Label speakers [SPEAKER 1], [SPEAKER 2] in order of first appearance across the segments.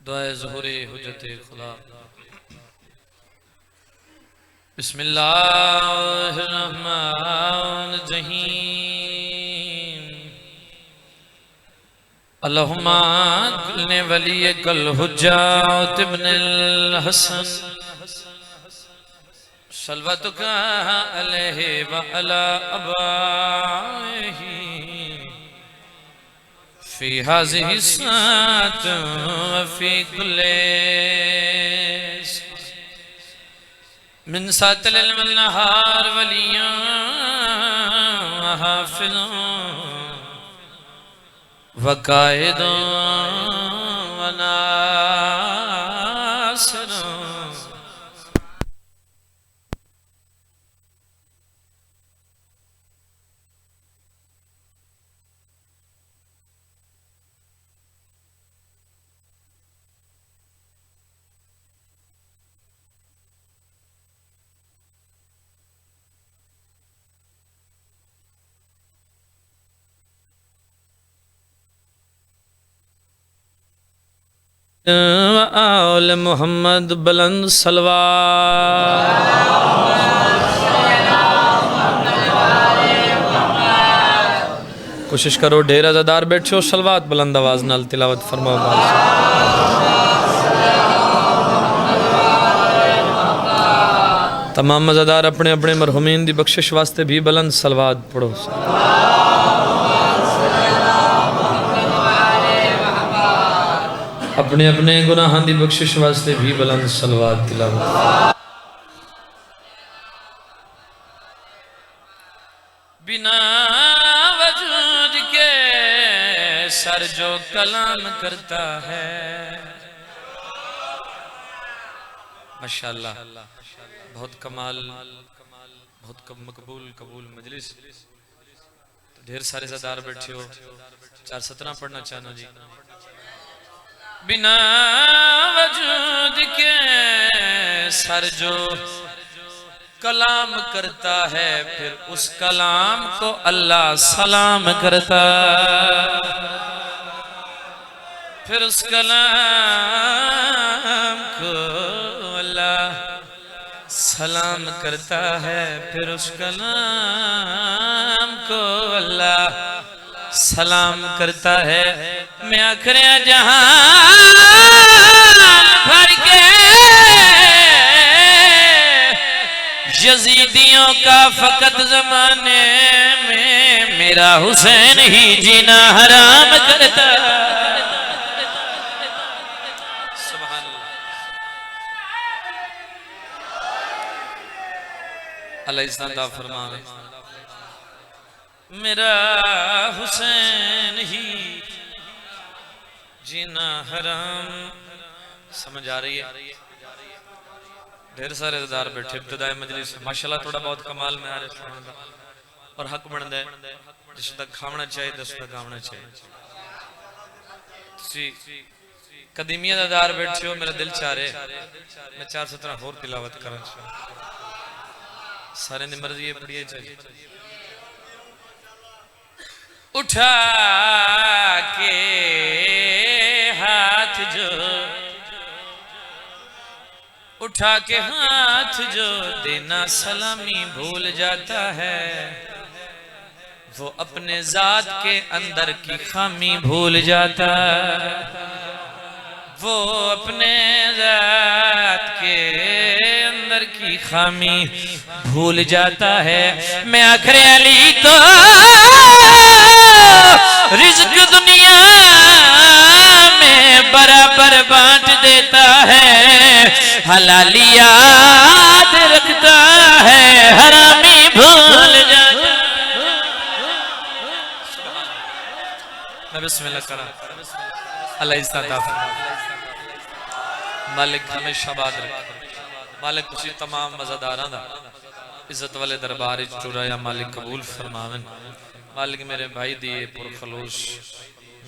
[SPEAKER 1] दुआए ज़ुहूरे हुज्जते खुदा। बिस्मिल्लाहिर्रहमानिर्रहीम। अल्लाहुम्मा कुल्ने वलिय कल हुज्जत इब्नुल हसन सल्वतुका अलैहि व अला अबाइही फी हाज़िही सात व फी कुल्ले मिन सातिल नहार वलियां हाफिज़ों वकायदों व नासिरों। आल मोहम्मद बुलंद सलवात। कोशिश करो ढेर अज़ादार बैठो, सलवात बुलंद आवाज नाल तिलावत फरमाओ। तमाम मज़ादार अपने अपने मरहुमीन दी बख्शिश वास्ते भी बुलंद सलवात पढ़ो। अपने अपने गुनाहां दी बख्शिश वास्ते भी बुलंद सलवात तिलावत। बिना वजूद के सर जो कलाम करता है। माशाअल्लाह, बहुत कमाल, बहुत कबूल मजलिस। ढेर सारे ज़ादार बैठे हो, 4 सतना पढ़ना चाहना जी। बिना वजूद के सर जो कलाम करता है, फिर उस कलाम को अल्लाह सलाम करता। फिर उस कलाम को अल्लाह सलाम करता है। फिर उस कलाम को अल्लाह सलाम करता है। मैं आखिर जहान भर के यजीदियों का फकत जमाने में मेरा हुसैन ही जीना हराम करता। सुभान अल्लाह इस्ता फरमावे, मेरा हुसैन ही जीना हराम। समझ आ रही है? ढेर सारे ज़ादार बैठे इब्तिदाई मजलिस माशाल्लाह, थोड़ा बहुत कमाल में आ रहा है और हक बनता है। जिस तक खावना चाहिए दस तक खावना चाहिए। कदीमिया ज़ादार बैठे हो, मेरा दिल चाह रहे मैं 4 सतना होर तिलावत करना चाह। सारे दी मर्जी है, पढ़िए चाहिए। उठा के हाथ जो, उठा के हाथ जो देना सलामी भूल जाता है, वो अपने जात के अंदर की खामी भूल जाता है। वो अपने जात के अंदर की खामी भूल जाता है। मैं आखिर अली को रिज़्क दुनिया में बराबर बांट देता है। हलाली याद रखता है, हरामी भूल जाता है। मैं बिस्मिल्लाह करा। अल्लाह इस्ता मालिक हमेशा बाद रखे। मालिक तुसी तमाम मज़ादारां दा इज्जत वाले दरबार च टुराया मालिक कबूल फरमावन। मालिक मेरे भाई दी पुरखलूस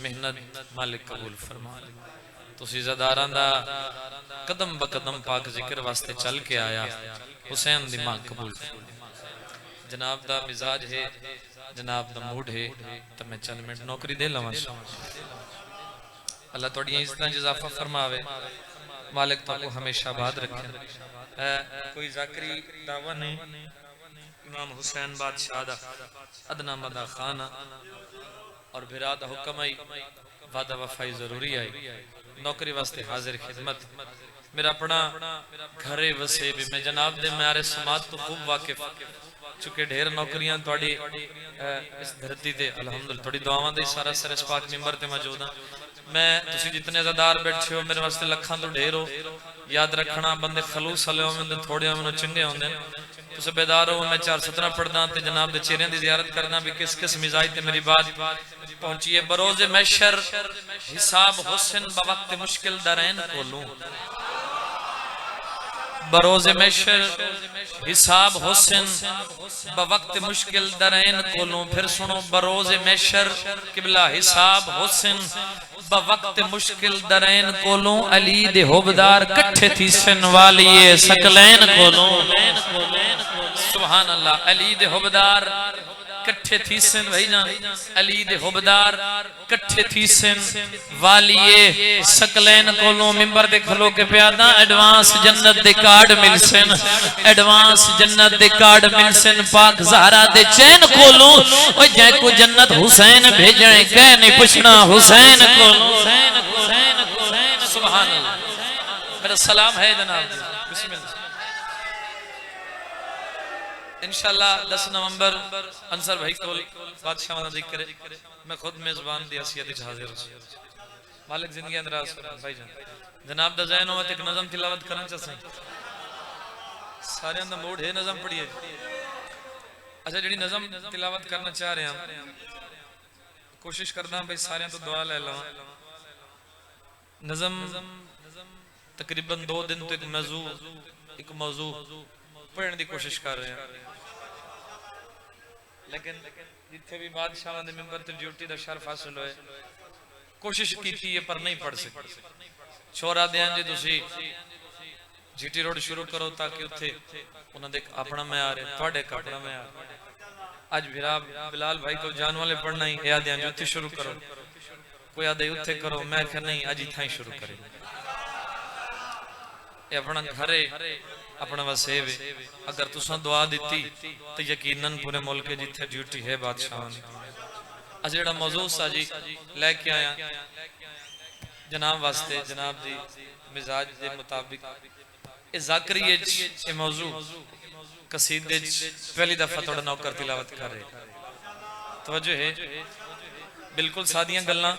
[SPEAKER 1] मेहनत मालिक कबूल फरमा। तुसी ज़ादारां दा कदम ब कदम पाक जिक्र वास्ते चल के आया। हुसैन दी मां कबूल। जनाब दा मिजाज है, जनाब दा मूड है, तो मैं चल मिनट नौकरी दे लवां। अल्लाह थोड़ी इज्जत इजाफा फरमावे, मालिक तो हमेशा आबाद रखे। कोई जाकरी दावा नहीं, इमाम हुसैन बादशाह दा अदना मदा खाना और बिरा दा हुक्म आई, वादा वफाई जरूरी आई, नौकरी वास्ते हाजिर खिदमत। मेरा अपना घरे वसे भी मैं जनाब दे म्यारे समाज तो खूब वाकिफ, चुके ढेर नौकरियां थोड़ी इस धरती ते अल्हम्दुलिल्लाह थोड़ी दुआवां दे सारा सर इस पाक मिंबर ते मौजूद हां। मैं तुसी जितने ज़ादार बैठे हो मेरे वास्ते लखां तो ढेर हो। याद रखना बंदे खलूस वाले होंदे थोड़े होंदे चंगे होंदे। तुस बेदार हो, मैं 4 सतरा पढ़दा ते जनाब दे चेहरे दी ज़ियारत करना भी किस किस मिजाज ते मेरी बात पहुंची है। बरोज़े महशर हिसाब हुस्न बवक्त मुश्किल दरैन कोलूं, बरोज़े महशर हिसाब हुस्न बवक्त मुश्किल दरैन कोलूं। फिर सुनो, बरोज़े महशर किबला हिसाब हुस्न बवक्त मुश्किल दरैन कोलूं। अली दे हुबदार कट्ठे थी सन वालिए सकलैन कोलूं। सुभान अल्लाह। अली दे हुबदार कट्ठे थी सन भाई जान, अली दे हुबदार कट्ठे थी सन वालिए सकलैन कोलों। मिंबर दे खलो के प्यादा एडवांस जन्नत दे कार्ड मिल सन, एडवांस जन्नत दे कार्ड मिल सन पाक ज़हरा दे चैन कोलों। ओ जै को जन्नत हुसैन भेजणे कह नहीं पुछना हुसैन कोलों। सुभान अल्लाह। मेरा सलाम है जनाब, बिस्मिल्लाह। इंशाअल्लाह 10 नवंबर अंसर भाई को बादशाह वाला जिक्र, मैं खुद मेजबान दी हसीयत विच हाजिर हूं। मालिक जिंदगी अंदराज भाई जान जनाब दा ज़हन होवे ते एक नज़म तिलावत करन चाहते सारे दा मूड है नज़म पढ़िए। अच्छा जेडी नज़म तिलावत करना चाह रहे हैं, कोशिश करना भाई सारे तो दुआ ले लवां। नज़म तकरीबन 2 दिन तो एक मौजू पढ़ने की कोशिश कर रहे हैं, लेकिन जिथे भी बादशाह दे मिंबर ते ड्यूटी दा शर्फ हासिल होए कोशिश कीती है पर नहीं पढ़ सके। छोरा दें जी तुसी जीटी रोड शुरू करो ताकि उत्थे उन्हां दे अपना म्यार है, तुहाडे अपना म्यार। आज बिरा बिलाल भाई को जान वाले पढ़ना ही याद है उत्थे शुरू करो, कोई आदे उत्थे करो, मैं कह नहीं अज इत्थां ही शुरू करें। ये अपना घरे अपना वसेब है। अगर तुसा दुआ दी तो यकीनन पूरे मुल्क जिथे ड्यूटी है बादशाह ने। अज जेड़ा मौजू सा जी लैके आया जनाब वास्ते, जनाब दी मिजाज के मुताबिक ये ज़ाकरी ये मौजू कसीदे पहली दफा थोड़ा नौकर तिलावत कर रहे। तवज्जो है, बिल्कुल सादियां गल्लां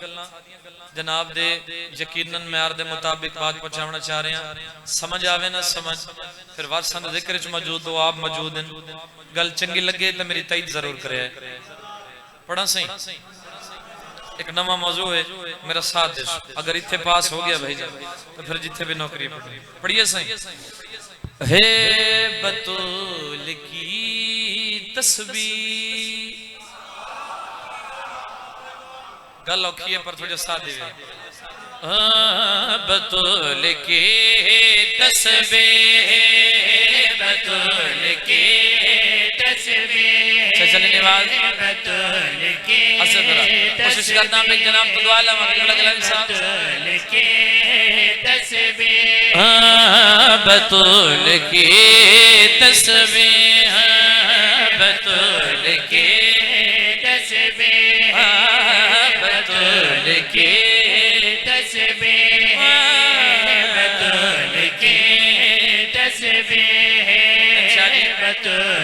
[SPEAKER 1] जनाब दे यकीनन म्यार दे मुताबिक बात पहुंचाना चाह रहे हैं। समझ आवे ना समझ फिर वारसन जिक्र च मौजूद हो, आप मौजूद हैं, गल चंगी लगे तो मेरी ताईद जरूर करे। पढ़ा सही एक नवा मौजू है, मेरा साथ दे। अगर इत्थे पास हो गया भाई तो फिर जिथे भी नौकरी पढ़िए सही। हे बतूल की तस्बीह, गल औखी है पर थोड़ा साथ दे। बतूल की तस्बीह, बतूल की तस्बीह, चले नवाज बतूल की कोशिश करना मैं जनाब तो दुआ लगा अलग-अलग साथ। बतूल की तस्बीह, बतूल की तस्बीह, बतूल की तस्बीह, बतूल की तस्बीह, बतूल की तस्बीह,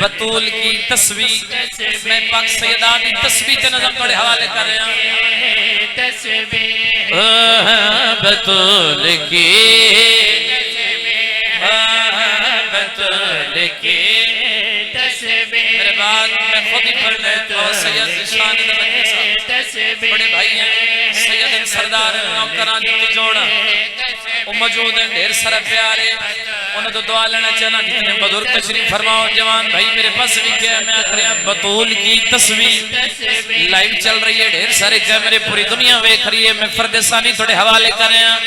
[SPEAKER 1] बतूल की तस्बीह। मैं पाक सैयदा दी तस्बीह ते नज़म थोड़े हवाले कर रहा हूं। तस्बीह, बतूल की तस्बीह, बतूल की तस्बीह। मेरे बाद मैं खुद ही पढ़ लेता हूं। सैयद शान बड़े भाई हैं, सैयद सरदार नौकरां दी जोड़ा वो मौजूद हैं, ढेर सारा प्यारे उन्हें तो दुआ लेना चाहना। जितने बुजुर्ग तशरीफ फरमाओ, जवान भाई मेरे पास भी क्या मैं आखिर बतूल की तस्वीर लाइव चल रही है, ढेर सारे कैमरे पूरी दुनिया देख रही है। मैं फरदेसानी थोड़े हवाले कर रहा हूं।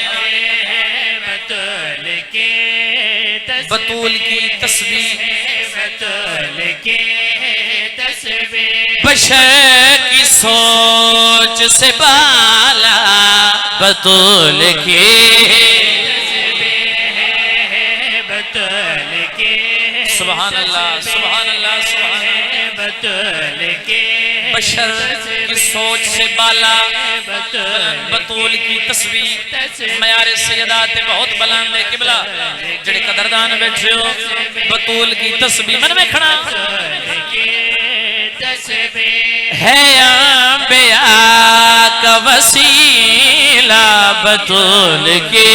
[SPEAKER 1] बतूल की तस्वीर, बतूल की तस्वीर, बशर की सोच से बाला बतूल की सुभान अल्लाह सुभान अल्लाह बतूल के बशर की सोच से बाला बतूल की तस्वीर मयारे सैयदात बहुत बुलंद है किबला जेड़े कदरदान बैठे हो बतूल की तस्वीर मन में खड़ा है अंबिया का वसीला बतूल के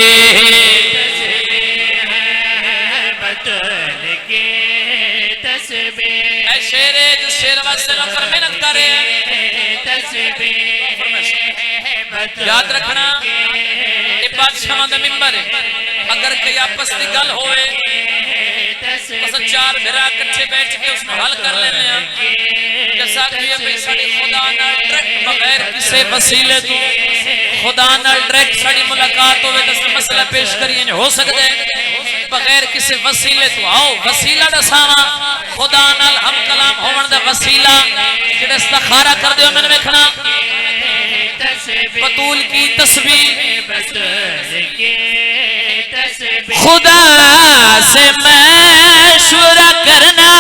[SPEAKER 1] शेरे जो शेर वास्ते नौकर मेहनत करे याद रखना ये बादशाह दा मिंबर है अगर कोई आपस की गल होवे तो चार भिरा इकट्ठे बैठ के उसको हल कर लेने हैं जैसा कि ये भाई साडी खुदा नाल डायरेक्ट बगैर किसी वसीले तो खुदा नाल डायरेक्ट साडी मुलाकात होवे तो मसला पेश करिए हो सकदा है बगैर किसी वसीले तो आओ वसीला दसावा खुदा नाल हम कलाम होवन दा वसीला जेड़ा इस्तिखारा कर दियो मैंने देखना बतूल की तस्वीर खुदा से मशवरा करना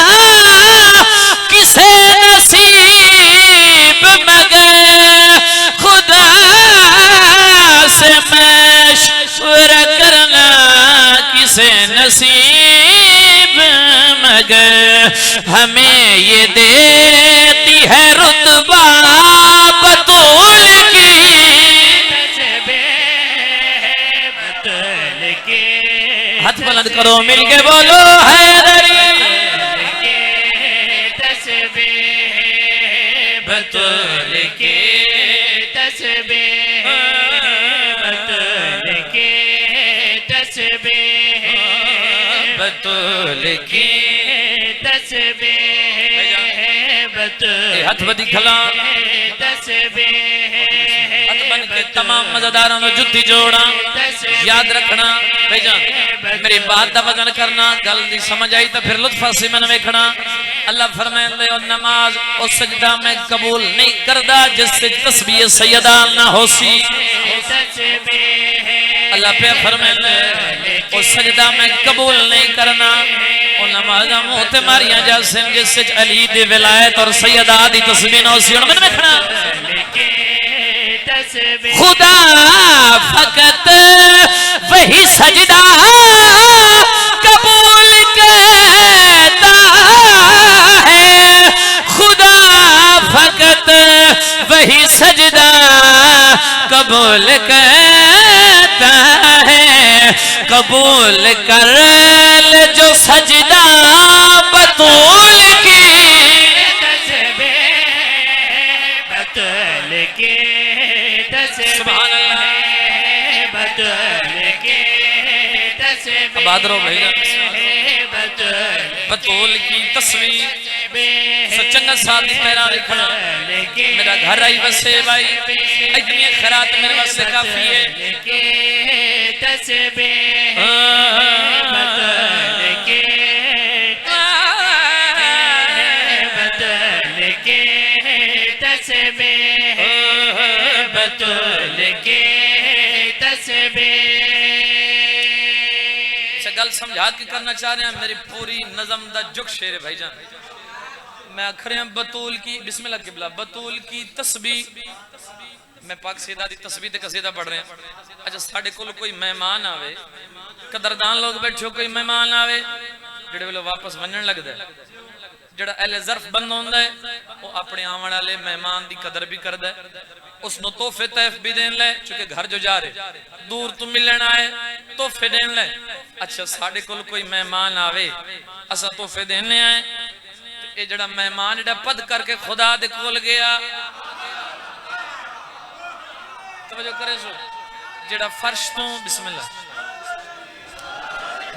[SPEAKER 1] किसे नसीब मगर खुदा से मशवरा करना किसे नसीब मगर हमें ये देती है रुतबा बतूल की हाथ बुलंद करो मिलके बोलो हैदरी बतूल के तस्बीह बतूल के तस्बीह बतूल की हाथ बदी खला हाथ बन के तमाम मज़ेदारों में जुत्ती जोड़ा याद रखना भाईजान मेरी बात का वजन करना गल दी समझ आई तो फिर लुत्फ से मन वेखना अल्लाह फरमाते और नमाज और सजदा में कबूल नहीं करदा जिससे तस्बीह सैयदा ना होसी अल्लाह पे फरमाते और सजदा में कबूल नहीं करना और नमाज मुंह ते मारियां जैसे जिससे अली दी विलायत और सैयदा दी तस्बीह ना होसी मन वेखना खुदा फकत वही सजदा कबूल कहता है खुदा फकत वही सजदा कबूल कहता है कबूल कर ले जो सजदा बतूल की बादरो भैया बतूल की तस्वीर सचंगा साथी मेरा लिखना मेरा घर आई बसे भाई इतनी खैरात मेरे वास्ते काफी है गल समझा के करना चाह रहे हैं मेरी पूरी नज़म दा जुग शेर है भाईजान मैं आखिर बतूल की बिस्मिल्लाह किबला बतूल की तस्बीह मैं पाक सैयदा दी तस्बीह ते कसीदा पढ़ रहे हैं अच्छा साडे कोल कोई मेहमान आवे कदरदान लोग बैठो कोई मेहमान आवे जेड़े वेले वापस वणन लगदा है जेड़ा अहले ज़र्फ बंद होंदा है वो अपने आवन वाले मेहमान दी कदर भी करदा है उसनो तोहफे तहफ भी देन ले चूंकि घर जो जा रहे दूर तो मिलन आए तोहफे देन ले अच्छा साडे कोल कोई मेहमान आवे असा तोहफे देने आए ये जड़ा मेहमान जेड़ा पद करके खुदा दे कोल गया तवज्जो करे सो जेड़ा फर्श तो बिस्मिल्लाह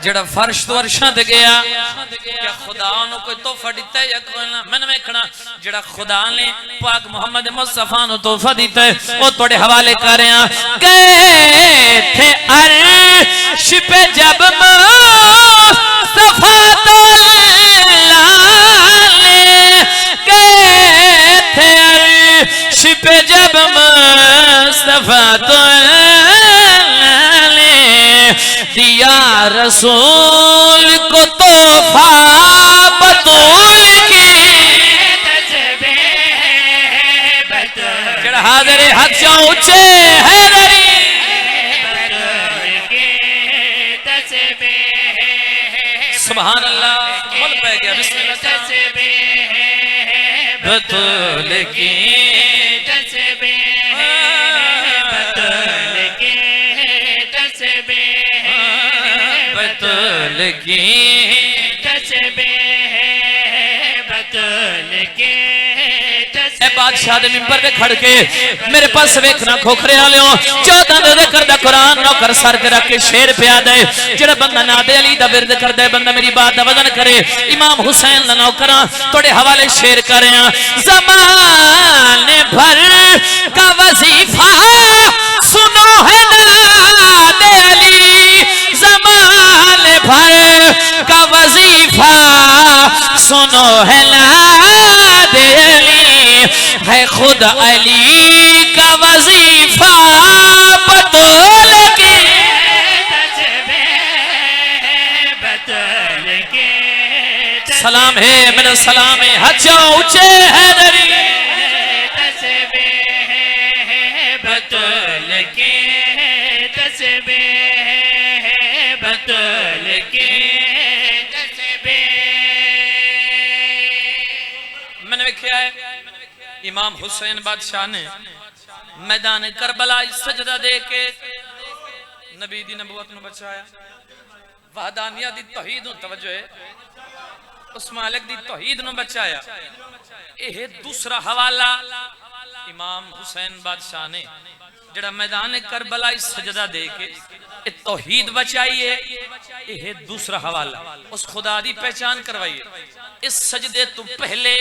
[SPEAKER 1] जेड़ा फर्श तो अर्शां ते गया क्या खुदा नु कोई तोहफा दिता है या कोई ना मन वेखना जेड़ा खुदा ने पाक मोहम्मद मुस्तफा नु तोहफा दिता है वो तोड़े हवाले कर रहे हैं गए थे अर्श पे जब मुस्तफा तो लाले गए थे अर्श छिपे जब मुस्तफा तो दिया रसूल को तोहफा बतूल की जड़ा हाज़िर हक से ऊंचे हैदरी सुभान अल्लाह बोल पे गया बिस्मिल्लाह बतूल की बतूल की बादशाह दे मिंबर पे खड़ के मेरे पास वेखना खोखरे वालियो 14 दे करदा कुरान नौकर सर ते रख के शेर पिया दे जेड़ा बंदा नादे अली दा विरद करदा है बंदा मेरी बात दा वजन करे इमाम हुसैन दा नौकरा तोड़े हवाले शेर कर रहा ज़माने भर का वजीफा सुनो है नादे अली ज़माने भर का वजीफा सुनो है नादे अली है खुद अली का वजीफा बतौल के सलाम है मेरा सलाम है हजा ऊंचे हैदरी बतौल के तस्बीह बतौल के मैंने देखा है इमाम हुसैन बादशाह ने मैदान करबला सजदा दे के नबी दी नबूवत नु बचाया वहदानिया दी तौहीद नु तवज्जो है उस मालिक दी तौहीद नु बचाया यह दूसरा हवाला इमाम हुसैन बादशाह ने जड़ा मैदान करबला सजदा दे के तौहीद बचाई है यह दूसरा हवाला उस खुदा दी पहचान करवाई है इस सजदे तो पहले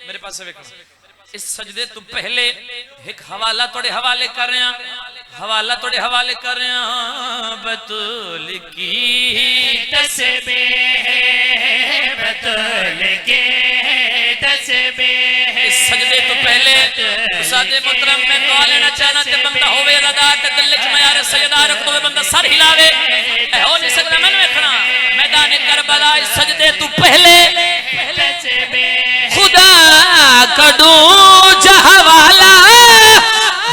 [SPEAKER 1] मेरे पास देखो इस सजदे तो पहले एक हवाला तोड़े हवाले कर रहे हैं हवाला तोड़े हवाले कर रहे हैं बतूल की तस्बीह बतूल की तस्बीह इस सजदे तो पहले सादे मुहतरम मैं दुआ लेना चाहना ते बंदा होवे रदा ते दिल च मयार सजदा रख दो बंदा सर हिलावे ए हो नहीं सकदा मैंने देखना मैदान करबला इस सजदे तो पहले खुदा कदू जहवाला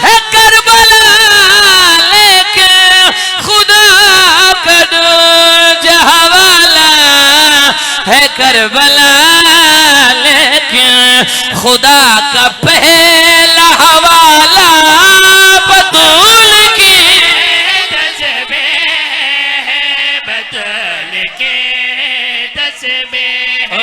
[SPEAKER 1] है करबला लेके खुदा कदू जहवाला है करबला लेके खुदा का पहला हवाला बतूल की बतूल के तस्बीह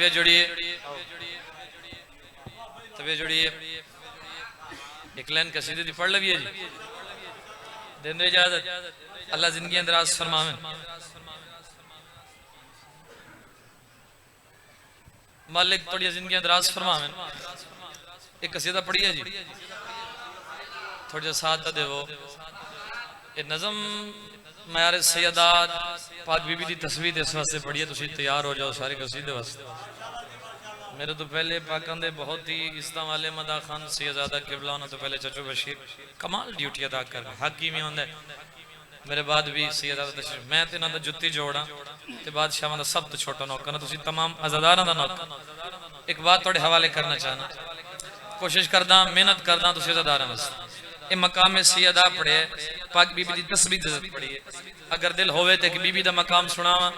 [SPEAKER 1] तबीयत जोड़िए तबीयत जोड़िए एक लाइन कसीदे दी पढ़ लविए जी दें दो इजाजत अल्लाह जिंदगी दराज फरमावे मालिक थोड़ी जिंदगी दराज फरमावे एक कसीदा पढ़िए जी थोड़ा सा साथ देवो ये नज़म मयार सैयदात पाक बीबी दी तस्वीर इस वास्ते पढ़िए तुसी तैयार हो जाओ सारे कसीदे वास्ते मेरे तो पहले पाकां दे बहुत ही इस्लाम वाले मदा खान सैयदादा किबला उन्होंने तो पहले चचो बशीर कमाल ड्यूटी अदा कर हक ही में होंदा मेरे बाद भी सैयदादा तशरीफ मैं ते इन्हां दा जुत्ती जोड़ा ते बादशाहां दा सब तो छोटा नौकर तुसी तमाम अज़ादारां दा नौकर एक बात थोड़े हवाले करना चाहना कोशिश करदा मेहनत करदा तुसी अज़ादारां वास्ते ये मकाम सैयदा पढ़े पाक बीबी दी तस्बीह पढ़िए अगर दिल होवे ते कि बीबी दा मकाम सुनावा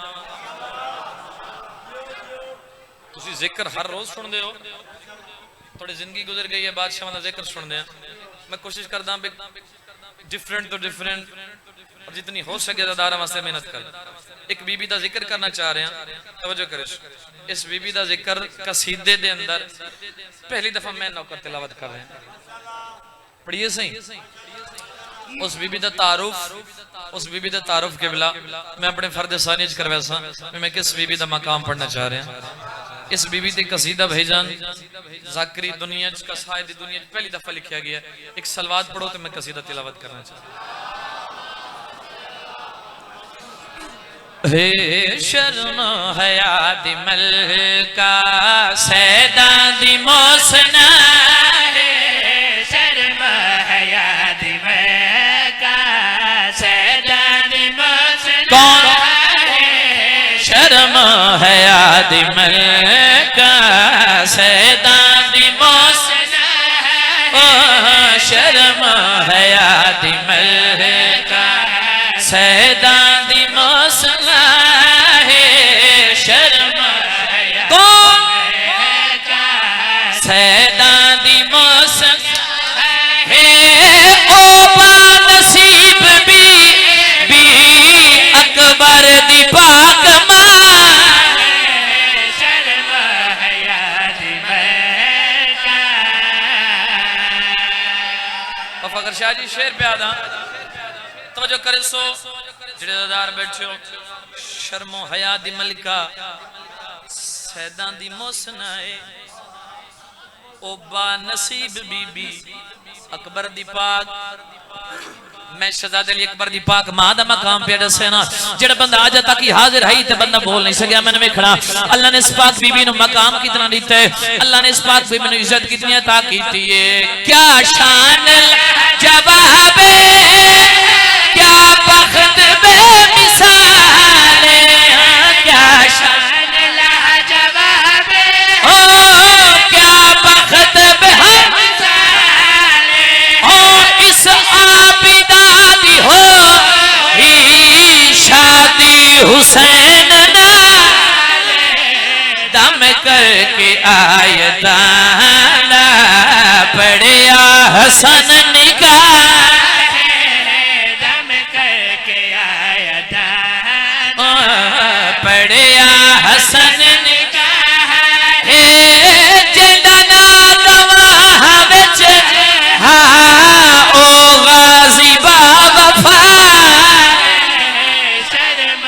[SPEAKER 1] तुसी जिक्र हर रोज सुनदे हो थोड़ी जिंदगी गुजर गई है बादशाह दा जिक्र सुनदे हैं मैं कोशिश करदा डिफरेंट तो डिफरेंट और जितनी हो सके ज़्यादा वास्ते मेहनत कर एक बीबी दा जिक्र करना चाह रहे हैं तवज्जो करो इस बीबी दा जिक्र कसीदे दे अंदर पहली दफा मैं नौकर तिलावत कर रहे हैं पढ़िए सही उस बीबी दा तारुफ के बिला मैं अपने फर्द सानी च करवा सा मैं किस बीबी दा मकाम पढ़ना चाह रहा। इस बीबी ते कसीदा भाईजान ज़ाकरी दुनिया च कसायद दुनिया च पहली दफा लिखा गया। एक सलवात पढ़ो तो मैं कसीदा तिलावत करना चाहता। हे शर्म हया दी मलका सैदा दी मोसना है।
[SPEAKER 2] शर्म हया दी मलका सैदा दी मोसना
[SPEAKER 1] कौन शर्म हया दी मलका सैदा दी मोसना है। शर्म हया दी मलका सैदा दी मोसना है। शर्म कौन सैदा दी मोसना है। ओ बानसीब बी अकबर दी पाक मां।
[SPEAKER 2] शर्म हया दी मलका।
[SPEAKER 1] फखर शाह जी शेर पे आदा तवज्जो करे सो जिड़ेदार बैठो। शर्मो हया दी मलिका सैदा दी मोसना है। ओ बा नसीब बीबी अकबर दी पाक। मैं शहजादे अली अकबर दी पाक मां दा मकाम पे दसे ना जेड़ा बंदा आज तक ही हाजिर है ते बंदा बोल नहीं सकया। मैंने वेखना अल्लाह ने इस पाक बीबी नु मकाम कितना दिता है। अल्लाह ने इस पाक बीबी नु इज्जत कितनी अता की है। क्या शान जवाब क्या बख्त बेमिसाल। क्या शान
[SPEAKER 2] जवाब
[SPEAKER 1] हो क्या बख्त बेमिसाल। हो इस आबिदा दी हो ही शादी हुसैन नाल। दम करके आयताना पढ़िया हसन निगाह। पढ़िया हसन निगाह है। जेड़ा ना गवाह विच हाँ ओ गाजी बावफा।
[SPEAKER 2] शर्म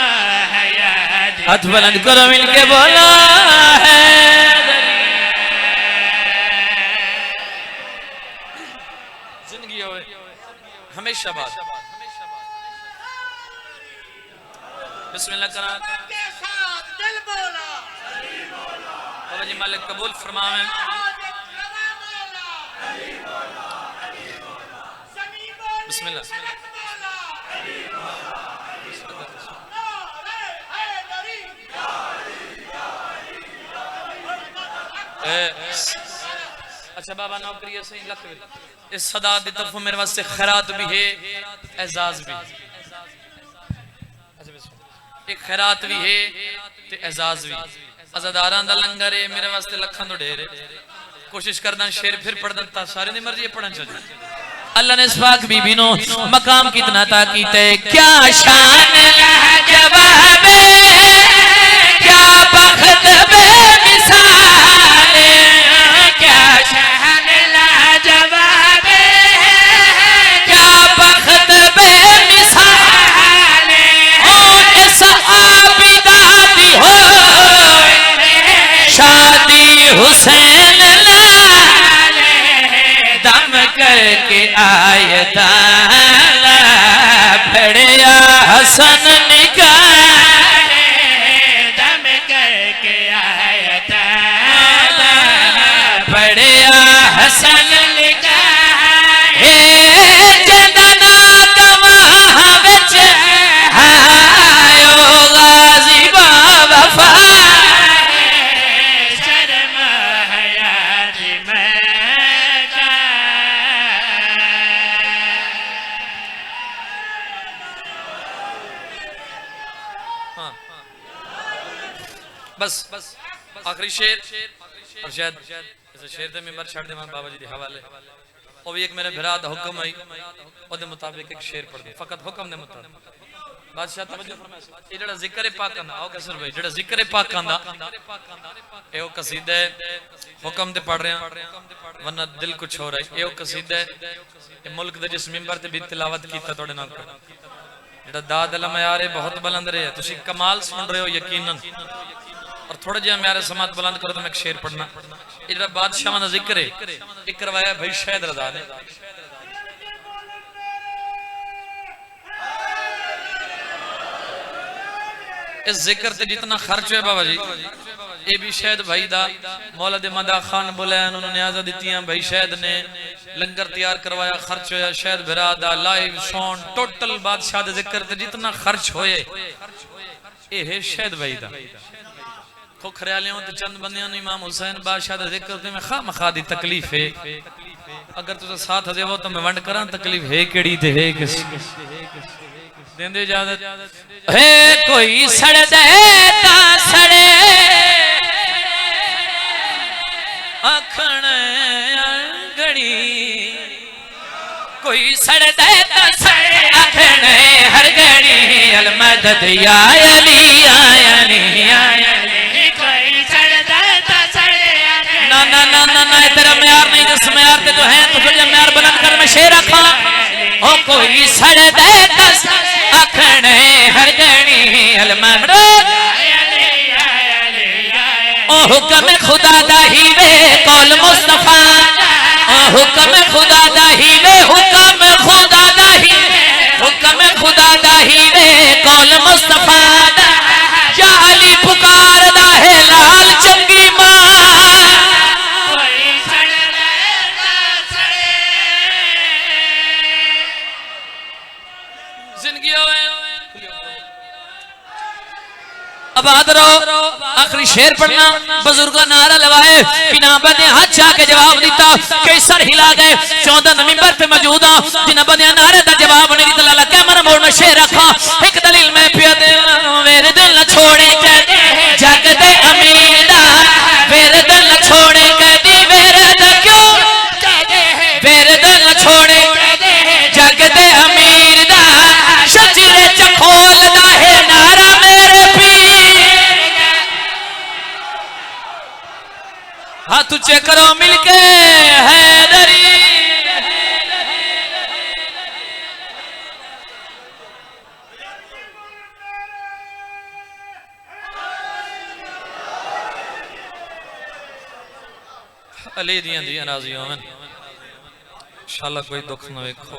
[SPEAKER 2] हया दी
[SPEAKER 1] हाथ बुलंद करो मिलके बोला है। जिंदगी होवे हमेशा बात। बिस्मिल्लाह करा
[SPEAKER 2] के साथ दिल बोला
[SPEAKER 1] बाबा जी मालिक कबूल फरमावे। बिस्मिल्लाह अच्छा बाबा नौकरी सही लख इस सदा दी तरफ मेरे वास्ते खैरात भी है एजाज भी। एक खैरात भी है ते एजाज भी। अज़ादारां दा लंगर है मेरे वास्ते लखां तो ढेर है। कोशिश करना शेर फिर पढ़ देता सारे दी मर्जी पढ़न चल। अल्लाह ने इस पाक बीबी नो मकाम कितना ता कीते। क्या शान जवाब क्या बख्त बेमिसाल। क्या
[SPEAKER 2] शान जवाब
[SPEAKER 1] क्या बख्त बेमिसाल। हो इस आबिदा दी हो शादी हुसैन लाल। दम करके आयताना पढ़िया हसन निगाह।
[SPEAKER 2] दम करके आयताना
[SPEAKER 1] पढ़िया हसन
[SPEAKER 2] निगाह
[SPEAKER 1] हे जेदा ना गवाह विच आयो गाजी बावफा।
[SPEAKER 2] शर्म हया दी मलका।
[SPEAKER 1] बस आखिरी शेर और शायद इस शेर दे मिंबर छड़ दे बाबा जी दे हवाले। वो भी एक मेरे भरा दा हुक्म आई ओदे मुताबिक एक शेर पढ़ दे फकत हुक्म दे मुताबिक। बादशाह तवज्जो फरमाए ये जेड़ा जिक्र पाक आंदा आओ कसर भाई जेड़ा जिक्र पाक आंदा ए ओ कसीदा है हुक्म ते पढ़ रहे हैं वरना दिल कुछ हो रहा है ए ओ कसीदा है ए मुल्क दे जिस मिंबर ते भी तिलावत कीता तोड़े नाल जेड़ा दाद अल मयार है बहुत बुलंद रहे तुसी कमाल सुन रहे हो यकीनन और थोड़ा जिहा म्यार समात बुलंद करो तो मैं एक शेर पढ़ना ये जेड़ा बादशाह दा जिक्र है ये करवाया भाई शायद रजा ने इस जिक्र ते जितना खर्च है बाबा जी ये भी शायद भाई दा मौला दे मदा खान बुलाया उन्होंने न्याजा दित्तियां भाई शायद ने लंगर तैयार करवाया खर्च होया शायद भरा दा लाइव साउंड टोटल बादशाह दे जिक्र ते जितना खर्च होए ये है शायद भाई दा खोखरियालियों ते चंद बंदियां ने इमाम हुसैन बादशाह दे जिक्र ते में खामखा दी तकलीफ है अगर तुसा साथ देवो तो मैं वंड करां तकलीफ है केड़ी ते है किस देंदे इजाजत
[SPEAKER 2] है कोई सड़ दे ता सड़े
[SPEAKER 1] आखण गणी
[SPEAKER 2] कोई सड़ दे ता सड़े आखण हर गणी अल मदद या अली आयनी आयनी कोई सड़ दे ता सड़े
[SPEAKER 1] ना ना ना ना ना तेरा म्यार नहीं जिस म्यार पे तो है तो फिर जब म्यार बुलंद कर मैं शेर रखा
[SPEAKER 2] ओ कोई सड़ दे ता आखण हर गणी अल मदद ओ हुक्म खुदा दा ही वे कौल मुस्तफा ओ हुक्म खुदा दा ही वे हुक्म खुदा दा ही हुक्म खुदा दा ही वे कौल मुस्तफा या अली पुकार दा है लाल चंगी मां कोई सड़दा सड़े
[SPEAKER 1] जिंदगी होवे
[SPEAKER 2] आबाद रहो आखिरी शेर पढ़ना बुजुर्ग नारा लगाए बिना बंदे हाथ जाके जवाब दिता कई सर हिला गए 14 नवंबर पे मौजूद आ जिन्हें बंदे नारे दा जवाब नहीं दिता लाला कैमरा मोड़ में शेर रखा एक दलील मैं पिया दे मेरे दिल न छोड़े कहते जग दे अमीर दा मेरे दिल न छोड़े कहते मेरे दा क्यों कहते मेरे दिल न छोड़े जग दे अमीर दा शजरे च खोलदा है नारा मेरे हाथ ऊंचे करो मिलके हैदरी
[SPEAKER 1] अली दियां दियां राजी होवन इंशाअल्लाह कोई दुख ना वेखो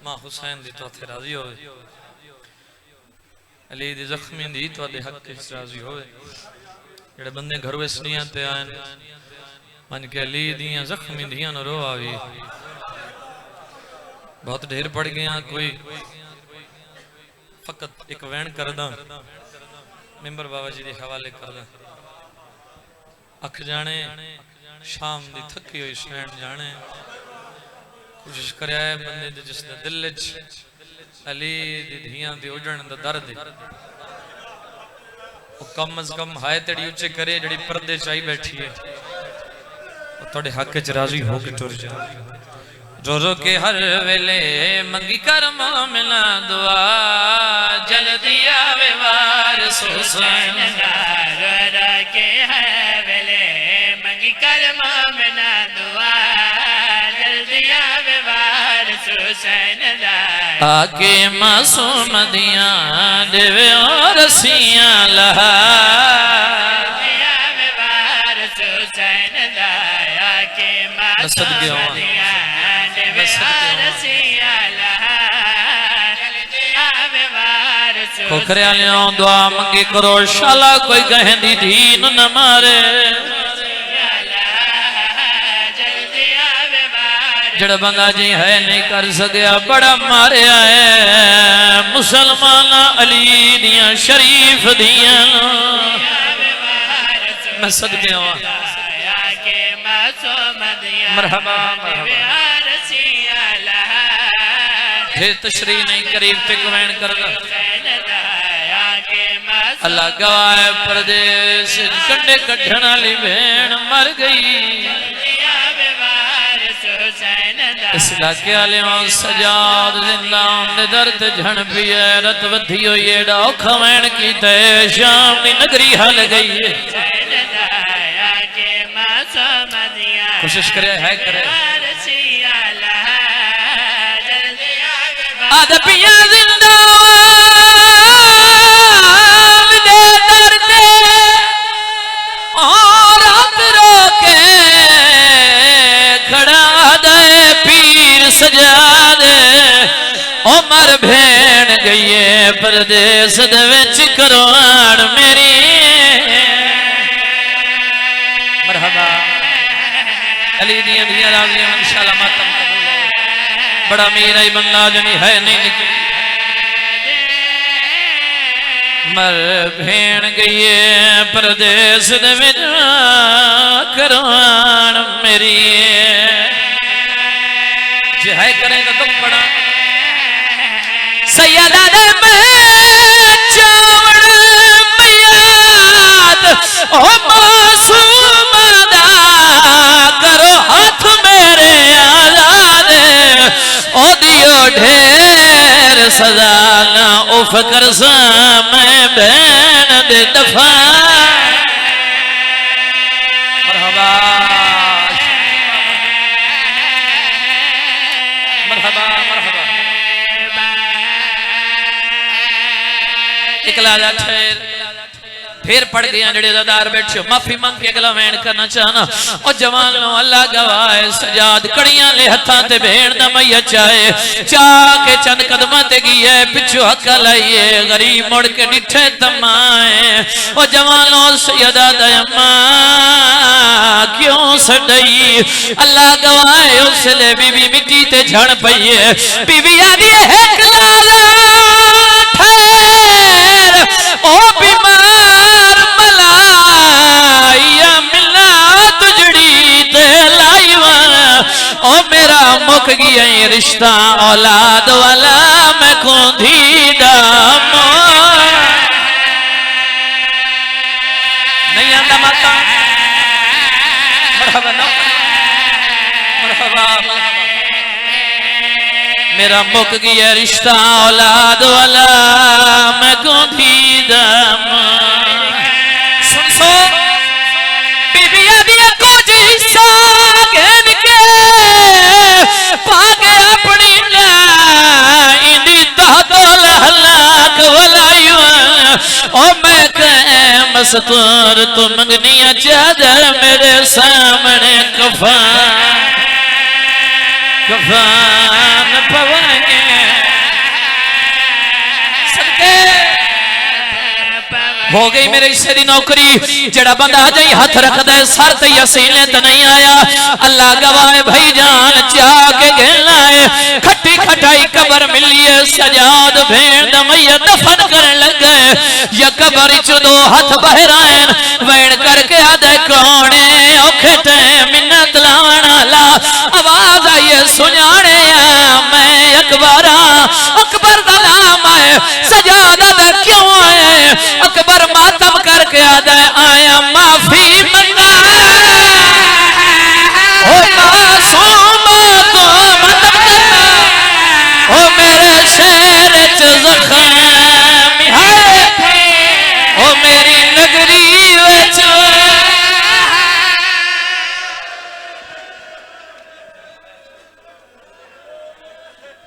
[SPEAKER 1] मां हुसैन दी तो थे राजी होवे अली दी जख्मी दी तो दे हक च राजी होवे जेड़े बंदे घर वसनियां ते आन मन के अली दियां जख्मी दियां न रो आवी बहुत ढेर पड़ गया कोई फकत एक वैन करदा मेंबर बाबा जी दे हवाले करदा अख जाने शाम दी थकी हुई सैन जाने कोशिश करया है बंदे दे जिस दे दिल च अली दी धियां दे उजण दा दर्द कम अज कम हाय तेरी उच्चे करे जड़ी पर्दे चाई बैठी है थोड़े हक च राजी हो के टुर जा रो रो के हर वेले मंगी कर मोमिना दुआ जल्दी आवे वार हुसैन
[SPEAKER 2] रो रो के हर वेले मंगी कर मोमिना दुआ जल्दी आवे वार हुसैन
[SPEAKER 1] आके मासूम दियां देवे और रसियां लहा
[SPEAKER 2] हुसैन दाया के मासूम दियां देवे और रसियां लहा
[SPEAKER 1] खोखरियालियों दुआ मंगी करो शाला कोई कहंदी दीन न मारे जड़ा बंदा जी है नहीं कर सकया बड़ा मारिया है मुसलमान अली दियां शरीफ दियां मैं सदके आवां मरहबा हे तशरीह नहीं करीब ते गुवैन करना अल्लाह गवाह परदेस कंडे कढ़ण वाली भेण मर गई
[SPEAKER 2] इस इलाके वाले सजाद जिंदान दे दर्द झण पिए रत वधी होई एडा औखा वैन कीते शाम दी नगरी हल गई है कोशिश करे है करे आद पिया जिंदान दे दर्द और रात रोके खड़ा दे पीर सजा दे उमर भेण गई है परदेस दे विच करवाण मेरी मरहबा अली दियां दियां राज़ियां इंशाअल्लाह मातम कबूल हो बड़ा मीर है बंदा जनी है नहीं मर भेण गई है परदेस दे विच करवाण मेरी जे है करेगा तो बड़ा सैयदा दे चावड़ मियाद ओ मासूम दा करो हाथ मेरे आजाद ओ दियो ढेर सजा ना उफ कर सा मैं बहन दे दफा मरहबा मरहबा मरहबा इकला जा ठहर फिर पड़ गया जड़े दादार बैठे माफी मांग के अगला वैन करना चाहना और जवान लो अल्लाह गवाए सजाद कड़ियां ले हथा ते भेण दा मैया चाहे चा के चंद कदमां ते गई पिछू हक्का लाइए गरीब मुड़ के डिठे तमाए और जवान लो सैयदा दयम्मा क्यों सडई अल्लाह गवाए उसले बीबी मिट्टी ते झड़ पई बीबी आदी है कलाला ठहर ओ बीमार मलाइया मिला तुझड़ी ते लाइवा ओ मेरा मुक गया रिश्ता औलाद वाला मैं को धीदा नहीं आंदा माता मरहबा मरहबा मेरा मुक गया रिश्ता औलाद वाला मैं को धीदा सुन सो बीबिया दिया को जी सागन के पागे अपनी इंदी तो लाख वलायु ओ मैं कह मस्तूर तू मंगनिया चादर मेरे सामने कफान पवाने सदके हो गई मेरे हिस्से दी नौकरी जड़ा बंदा जाई हाथ रखदा है सर ते यसीने ते नहीं आया अल्लाह गवाए भाई जान जाके गहना है खट्टी खटाई कबर मिली है सजाद भेण दा मैया दफन करन लगा या कबर च दो हाथ बहरान वैन करके आदे कौने औखे ते मिन्नत लावण वाला आवाज आई सुनाने